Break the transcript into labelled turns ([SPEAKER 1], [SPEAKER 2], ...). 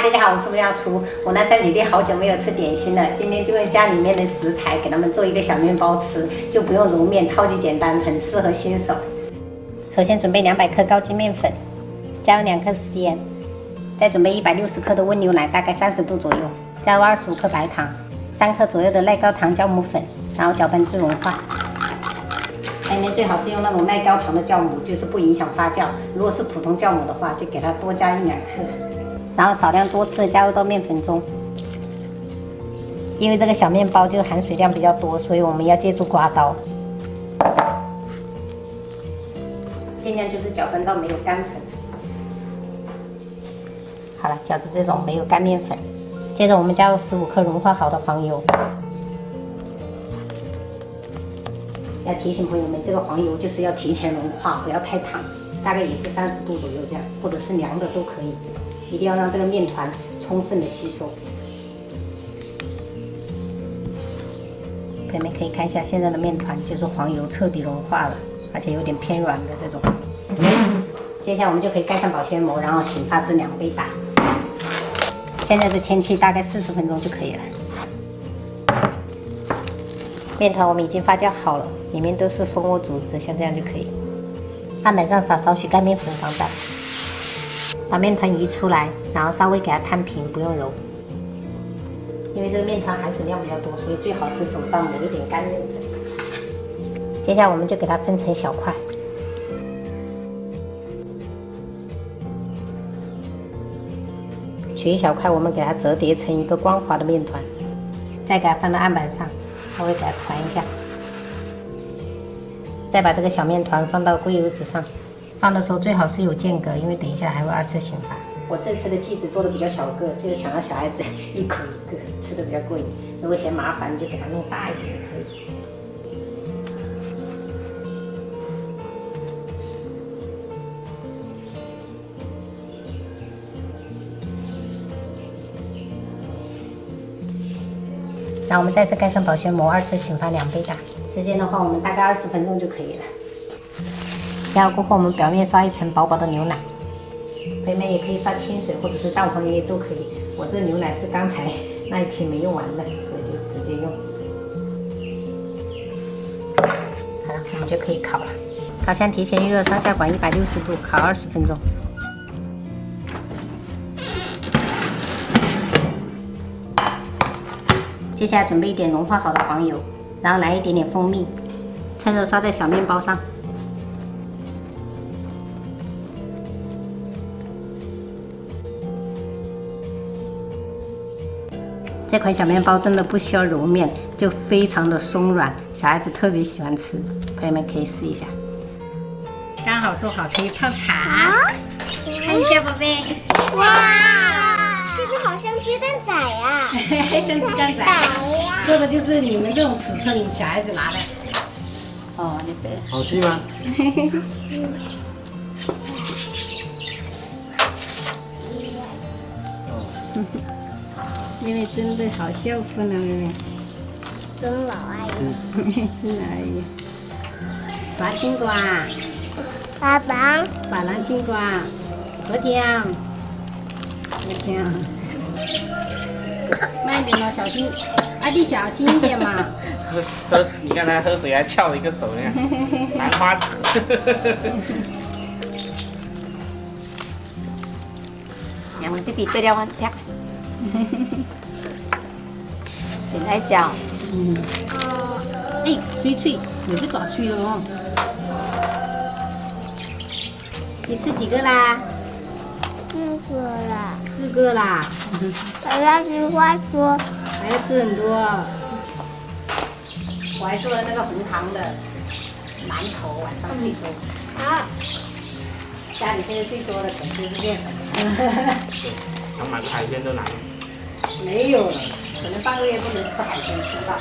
[SPEAKER 1] 大家好，我是吴亮厨。我那三姐弟好久没有吃点心了，今天就用家里面的食材给他们做一个小面包吃，就不用揉面，超级简单，很适合新手。首先准备200克高筋面粉，加入2克食盐，再准备160克的温牛奶，大概30度左右，加入25克白糖，3克左右的耐高糖酵母粉，然后搅拌至融化。里面最好是用那种耐高糖的酵母，就是不影响发酵。如果是普通酵母的话，就给它多加1-2克。然后少量多次加入到面粉中，因为这个小面包就含水量比较多，所以我们要借助刮刀，尽量就是搅拌到没有干粉。好了，搅至这种没有干面粉。接着我们加入15克融化好的黄油。要提醒朋友们，这个黄油就是要提前融化，不要太烫，大概也是30度左右这样，或者是凉的都可以。一定要让这个面团充分的吸收。朋友们可以看一下现在的面团，就是黄油彻底融化了，而且有点偏软的这种。接下来我们就可以盖上保鲜膜，然后醒发至2倍大。现在的天气大概40分钟就可以了。面团我们已经发酵好了，里面都是蜂窝组织，像这样就可以。案板上撒少许干面粉防弹。把面团移出来，然后稍微给它摊平，不用揉。因为这个面团含水量比较多，所以最好是手上抹一点干面粉。接下来我们就给它分成小块。取一小块，我们给它折叠成一个光滑的面团，再给它放到案板上，稍微给它团一下。再把这个小面团放到硅油纸上。放的时候最好是有间隔，因为等一下还会2次醒发。我这次的剂子做的比较小个，就是想让小孩子一口一个，吃的比较过瘾。如果嫌麻烦，就给它弄大一点也可以。然后我们再次盖上保鲜膜，2次醒发2倍大。时间的话，我们大概20分钟就可以了。加热过后，我们表面刷一层薄薄的牛奶，朋友们也可以刷清水或者是蛋黄液都可以。我这牛奶是刚才那一瓶没用完的，所以就直接用。好了，我们就可以烤了。烤箱提前预热上下管160度，烤20分钟。接下来准备一点融化好的黄油，然后来一点点蜂蜜，趁热刷在小面包上。这款小面包真的不需要揉面，就非常的松软，小孩子特别喜欢吃，朋友们可以试一下。刚好做好可以泡茶，看一下宝贝。
[SPEAKER 2] 哇，这个好像鸡蛋仔呀！
[SPEAKER 1] 像鸡蛋仔，做的就是你们这种尺寸小孩子拿的。哦，那个
[SPEAKER 3] 好吃吗？
[SPEAKER 1] 妹妹真的好孝顺啊，妹妹。
[SPEAKER 2] 真老阿姨。
[SPEAKER 1] 真阿姨。刷青瓜。
[SPEAKER 2] 爸爸。
[SPEAKER 1] 板蓝青瓜。昨天。慢一点哦，小心。啊，你小心一点嘛。
[SPEAKER 3] 你看他喝水还翘了一个手呢，兰花指。
[SPEAKER 1] 两个弟弟对了，这样。剪来搅，哎，水脆，有些大脆了哦。你吃几个啦
[SPEAKER 2] 4个啦。
[SPEAKER 1] 4个啦。
[SPEAKER 2] 爸爸实话说，
[SPEAKER 1] 还要吃很多。我还做了那个红糖的馒头，晚上最多。
[SPEAKER 2] 好。
[SPEAKER 1] 家里现在最多的可能就是面粉。
[SPEAKER 3] 想买个海鲜都难。
[SPEAKER 1] 没有了，可能半个月不能吃海鲜，吃不到。